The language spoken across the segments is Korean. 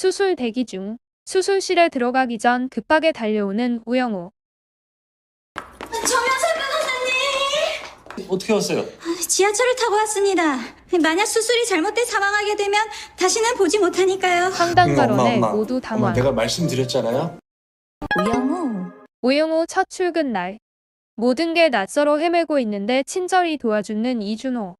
수술 대기 중. 수술실에 들어가기 전 급하게 달려오는 우영우. 정현석 변호사님! 어떻게 왔어요? 지하철을 타고 왔습니다. 만약 수술이 잘못돼 사망하게 되면 다시는 보지 못하니까요. 황당 발언에 엄마. 모두 당황. 엄마, 내가 말씀드렸잖아요. 우영우. 우영우 첫 출근 날. 모든 게 낯설어 헤매고 있는데 친절히 도와주는 이준호.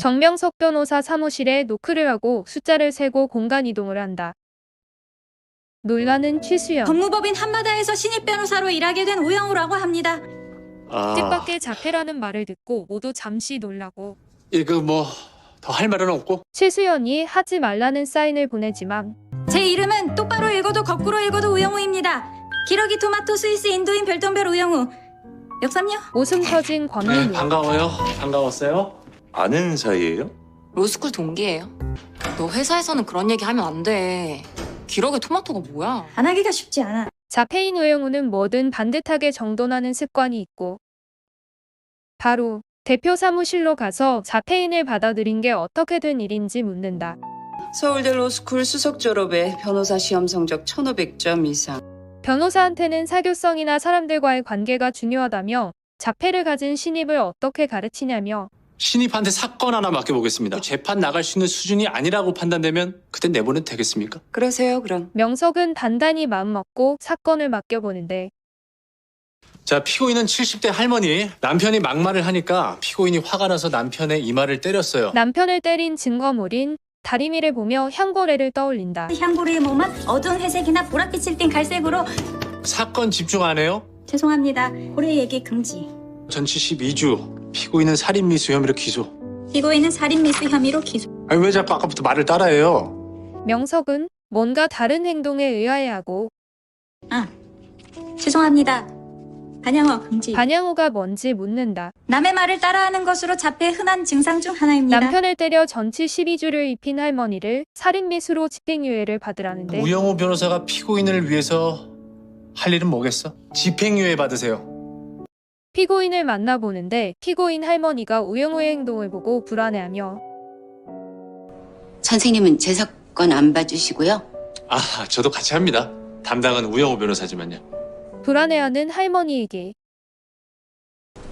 정명석 변호사 사무실에 노크를 하고 숫자를 세고 공간 이동을 한다. 놀라는 최수연. 법무법인 한마다에서 신입 변호사로 일하게 된 우영우라고 합니다. 뜻밖의 자폐라는 말을 듣고 모두 잠시 놀라고. 이거 뭐 더 할 말은 없고. 최수연이 하지 말라는 사인을 보내지만 제 이름은 똑바로 읽어도 거꾸로 읽어도 우영우입니다. 기러기 토마토 스위스 인도인 별똥별 우영우. 역삼요? 웃음 터진 광민우. 반가워요. 반가웠어요. 아는 사이예요? 로스쿨 동기예요. 너 회사에서는 그런 얘기 하면 안 돼. 기러기 토마토가 뭐야? 안 하기가 쉽지 않아. 자폐인 우영우는 뭐든 반듯하게 정돈하는 습관이 있고 바로 대표 사무실로 가서 자폐인을 받아들인 게 어떻게 된 일인지 묻는다. 서울대 로스쿨 수석 졸업에 변호사 시험 성적 1500점 이상. 변호사한테는 사교성이나 사람들과의 관계가 중요하다며 자폐를 가진 신입을 어떻게 가르치냐며 신입한테 사건 하나 맡겨보겠습니다. 재판 나갈 수 있는 수준이 아니라고 판단되면 그땐 내보내도 되겠습니까? 그러세요, 그럼. 명석은 단단히 마음먹고 사건을 맡겨보는데 자, 피고인은 70대 할머니. 남편이 막말을 하니까 피고인이 화가 나서 남편의 이마를 때렸어요. 남편을 때린 증거물인 다리미를 보며 향고래를 떠올린다. 향고리의 몸은 어두운 회색이나 보랏빛을 띤 갈색으로. 사건 집중 안 해요? 죄송합니다. 고래 얘기 금지. 전치 12주. 피고인은 살인미수 혐의로 기소. 피고인은 살인미수 혐의로 기소. 아니 왜 자꾸 아까부터 말을 따라해요? 명석은 뭔가 다른 행동에 의아해하고 죄송합니다. 반영어 금지. 반향호가 뭔지 묻는다. 남의 말을 따라하는 것으로 자폐의 흔한 증상 중 하나입니다. 남편을 때려 전치 12주를 입힌 할머니를 살인미수로 집행유예를 받으라는데 우영우 변호사가 피고인을 위해서 할 일은 뭐겠어? 집행유예 받으세요. 피고인을 만나보는데 피고인 할머니가 우영우의 행동을 보고 불안해하며 선생님은 제 사건 안 봐주시고요. 아, 저도 같이 합니다. 담당은 우영우 변호사지만요. 불안해하는 할머니에게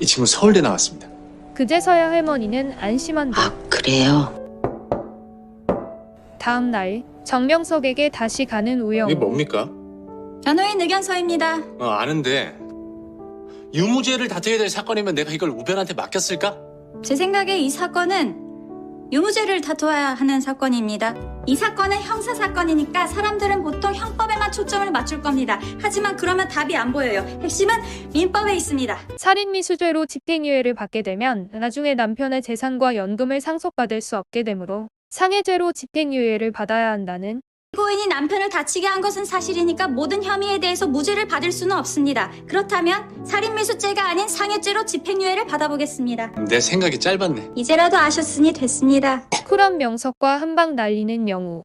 이 친구 서울대 나왔습니다. 그제서야 할머니는 안심한 듯. 아, 그래요? 다음 날 정명석에게 다시 가는 이게 우영우. 뭡니까? 변호인 의견서입니다. 아는데 유무죄를 다투어야 될 사건이면 내가 이걸 우변한테 맡겼을까? 제 생각에 이 사건은 유무죄를 다투어야 하는 사건입니다. 이 사건은 형사사건이니까 사람들은 보통 형법에만 초점을 맞출 겁니다. 하지만 그러면 답이 안 보여요. 핵심은 민법에 있습니다. 살인미수죄로 집행유예를 받게 되면 나중에 남편의 재산과 연금을 상속받을 수 없게 되므로 상해죄로 집행유예를 받아야 한다는 피고인이 남편을 다치게 한 것은 사실이니까 모든 혐의에 대해서 무죄를 받을 수는 없습니다. 그렇다면 살인미수죄가 아닌 상해죄로 집행유예를 받아보겠습니다. 내 생각이 짧았네. 이제라도 아셨으니 됐습니다. 쿨한 명석과 한방 날리는 영우.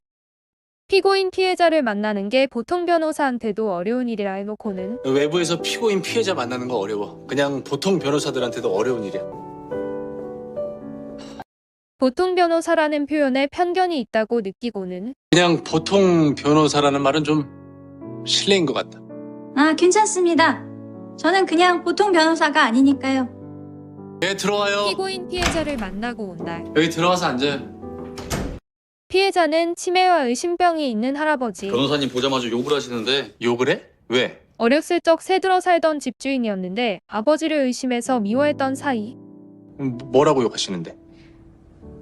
피고인 피해자를 만나는 게 보통 변호사한테도 어려운 일이라 해놓고는 외부에서 피고인 피해자 만나는 거 어려워. 그냥 보통 변호사들한테도 어려운 일이야. 보통 변호사라는 표현에 편견이 있다고 느끼고는 그냥 보통 변호사라는 말은 좀 실례인 것 같다. 괜찮습니다. 저는 그냥 보통 변호사가 아니니까요. 네, 들어와요. 피고인 피해자를 만나고 온 날 여기 들어와서 앉아요. 피해자는 치매와 의심병이 있는 할아버지. 변호사님 보자마자 욕을 하시는데 욕을 해? 왜? 어렸을 적 새들어 살던 집주인이었는데 아버지를 의심해서 미워했던 사이 뭐라고 욕하시는데?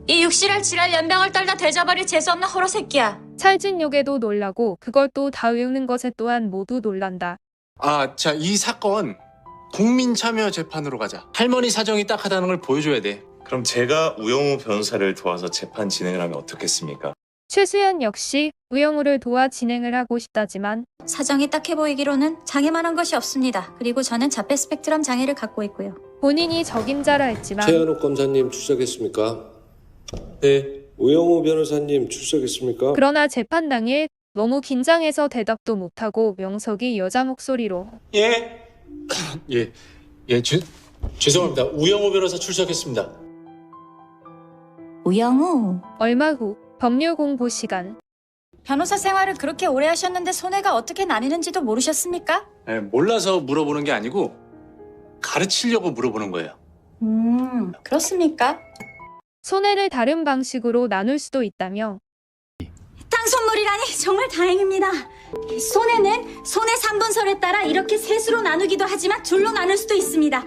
이 육실할 지랄 연병을 떨다 되져버릴 재수없는 호러 새끼야. 찰진 욕에도 놀라고 그걸 또 다 외우는 것에 또한 모두 놀란다. 자, 이 사건 국민참여 재판으로 가자. 할머니 사정이 딱하다는 걸 보여줘야 돼. 그럼 제가 우영우 변호사를 도와서 재판 진행을 하면 어떻겠습니까? 최수연 역시 우영우를 도와 진행을 하고 싶다지만 사정이 딱해 보이기로는 장애만한 것이 없습니다. 그리고 저는 자폐 스펙트럼 장애를 갖고 있고요. 본인이 적임자라 했지만 최현욱 검사님 출석했습니까? 네. 우영우 변호사님 출석했습니까? 그러나 재판 당일 너무 긴장해서 대답도 못하고 명석이 여자 목소리로 예. 죄송합니다. 우영우 변호사 출석했습니다. 우영우. 얼마 후 법률 공부 시간. 변호사 생활을 그렇게 오래 하셨는데 손해가 어떻게 나뉘는지도 모르셨습니까? 몰라서 물어보는 게 아니고 가르치려고 물어보는 거예요. 그렇습니까? 손해를 다른 방식으로 나눌 수도 있다며 땅손물이라니 정말 다행입니다. 손해는 손해 3분설에 따라 이렇게 셋으로 나누기도 하지만 둘로 나눌 수도 있습니다.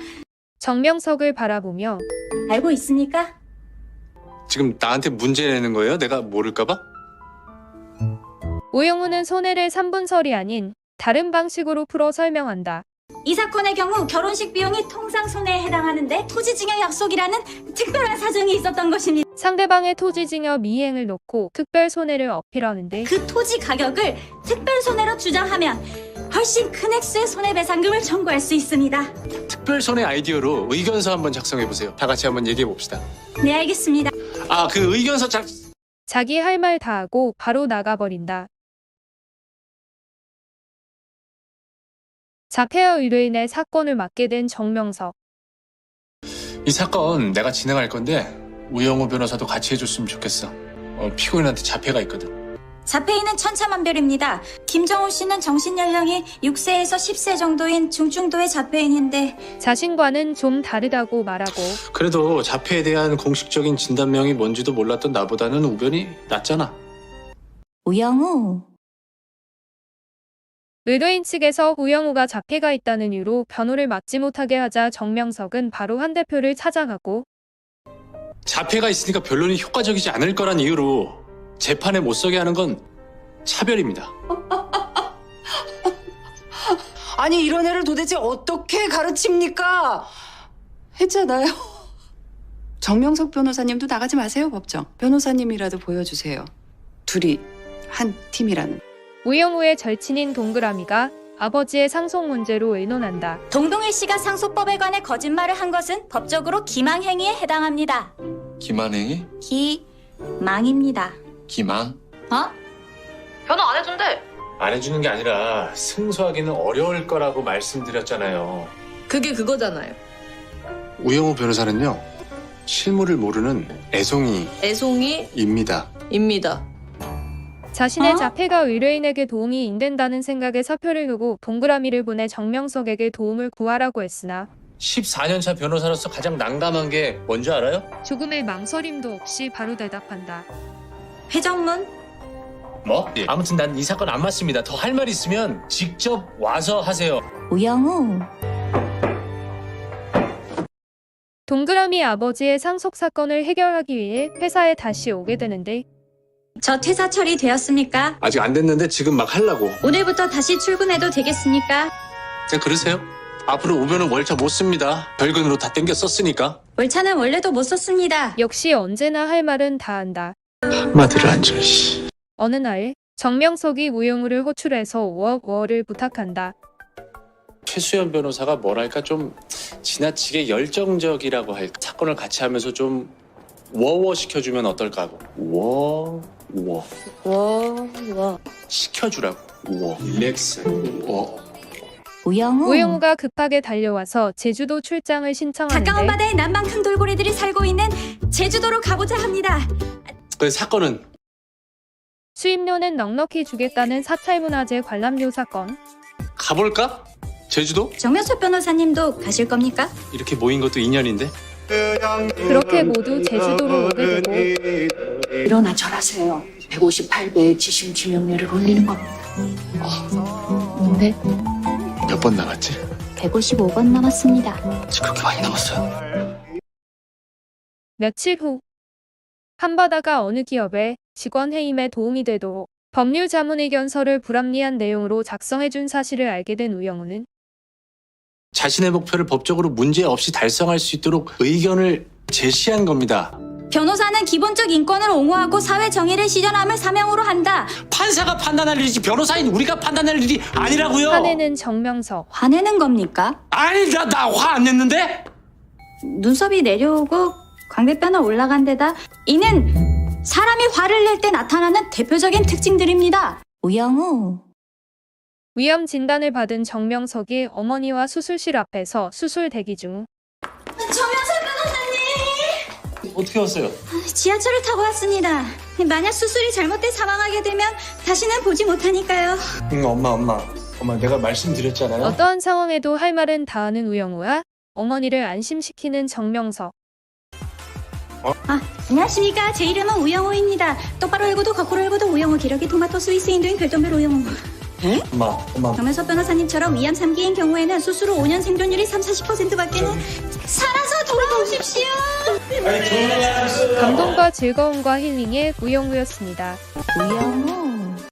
정명석을 바라보며 알고 있습니까? 지금 나한테 문제 내는 거예요? 내가 모를까봐? 우영우는 손해를 3분설이 아닌 다른 방식으로 풀어 설명한다. 이 사건의 경우 결혼식 비용이 통상 손해에 해당하는데 토지증여 약속이라는 특별한 사정이 있었던 것입니다. 상대방의 토지증여 미행을 놓고 특별 손해를 어필하는데 그 토지 가격을 특별 손해로 주장하면 훨씬 큰 액수의 손해배상금을 청구할 수 있습니다. 특별 손해 아이디어로 의견서 한번 작성해 보세요. 다 같이 한번 얘기해 봅시다. 네, 알겠습니다. 그 의견서 자기 할 말 다 하고 바로 나가버린다. 자폐어 의로 인해 사건을 맡게 된 정명석. 이 사건 내가 진행할 건데 우영우 변호사도 같이 해줬으면 좋겠어. 피고인한테 자폐가 있거든. 자폐인은 천차만별입니다. 김정우 씨는 정신연령이 6세에서 10세 정도인 중증도의 자폐인인데 자신과는 좀 다르다고 말하고 그래도 자폐에 대한 공식적인 진단명이 뭔지도 몰랐던 나보다는 우변이 낫잖아. 우영우. 의뢰인 측에서 우영우가 자폐가 있다는 이유로 변호를 맡지 못하게 하자 정명석은 바로 한 대표를 찾아가고 자폐가 있으니까 변론이 효과적이지 않을 거란 이유로 재판에 못 서게 하는 건 차별입니다. 아니 이런 애를 도대체 어떻게 가르칩니까? 했잖아요. 정명석 변호사님도 나가지 마세요, 법정. 변호사님이라도 보여주세요. 둘이 한 팀이라는. 우영우의 절친인 동그라미가 아버지의 상속 문제로 의논한다. 동동일 씨가 상속법에 관해 거짓말을 한 것은 법적으로 기망행위에 해당합니다. 기만행위? 기망입니다. 기만? 변호 안 해준대. 안 해주는 게 아니라 승소하기는 어려울 거라고 말씀드렸잖아요. 그게 그거잖아요. 우영우 변호사는요. 실물을 모르는 애송이입니다. 애송이입니다. 자신의 자폐가 의뢰인에게 도움이 안 된다는 생각에 사표를 두고 동그라미를 보내 정명석에게 도움을 구하라고 했으나 14년차 변호사로서 가장 난감한 게 뭔지 알아요? 조금의 망설임도 없이 바로 대답한다. 회전문. 뭐? 아무튼 난 이 사건 안 맞습니다. 더 할 말 있으면 직접 와서 하세요. 우영우. 동그라미 아버지의 상속 사건을 해결하기 위해 회사에 다시 오게 되는데 저 퇴사 처리되었습니까? 아직 안 됐는데 지금 막 하려고. 오늘부터 다시 출근해도 되겠습니까? 그냥 그러세요. 앞으로 우변은 월차 못 씁니다. 별근으로 다 땡겨 썼으니까. 월차는 원래도 못 썼습니다. 역시 언제나 할 말은 다 한다. 한마디를 안 줘, 씨. 어느 날 정명석이 우영우를 호출해서 5억 월을 부탁한다. 최수연 변호사가 뭐랄까 좀 지나치게 열정적이라고 할까. 사건을 같이 하면서 좀 워워 시켜주면 어떨까 하고. 워. 시켜주라고. 릴렉스. 우영우. 우영우가 급하게 달려와서 제주도 출장을 가까운 신청하는데 바다에 남방 큰 돌고래들이 살고 있는 제주도로 가보자 합니다. 그 사건은 수입료는 넉넉히 주겠다는 사찰문화재 관람료 사건. 가볼까? 제주도? 정명석 변호사님도 가실 겁니까? 이렇게 모인 것도 인연인데. 그렇게 모두 제주도로 오게 되고 일어나 절하세요. 158배의 지심 지명료를 올리는 겁니다. 근데 몇 번 남았지? 155번 남았습니다. 그렇게 많이 남았어요. 며칠 후 한바다가 어느 기업의 직원 해임에 도움이 되도록 법률 자문 의견서를 불합리한 내용으로 작성해준 사실을 알게 된 우영우는 자신의 목표를 법적으로 문제 없이 달성할 수 있도록 의견을 제시한 겁니다. 변호사는 기본적 인권을 옹호하고 사회 정의를 실현함을 사명으로 한다. 판사가 판단할 일이지 변호사인 우리가 판단할 일이 아니라고요. 화내는 정명석. 화내는 겁니까? 아니 나 화 안 냈는데? 눈썹이 내려오고 광대뼈는 올라간 데다 이는 사람이 화를 낼 때 나타나는 대표적인 특징들입니다. 우영우. 위험 진단을 받은 정명석이 어머니와 수술실 앞에서 수술 대기 중 정명석 변호사님! 어떻게 왔어요? 지하철을 타고 왔습니다. 만약 수술이 잘못돼 사망하게 되면 다시는 보지 못하니까요. 엄마 내가 말씀드렸잖아요. 어떠한 상황에도 할 말은 다 하는 우영우와 어머니를 안심시키는 정명석. 안녕하십니까. 제 이름은 우영우입니다. 똑바로 읽어도 거꾸로 읽어도 우영우, 기러기 토마토 스위스 인도인 별똥별 우영우. 엄마. 정명석 변호사님처럼 위암 3기인 경우에는 수술 후 5년 생존율이 30-40%밖에는 살아서 돌아오십시오. 감동과 즐거움과 힐링의 우영우였습니다. 우영우.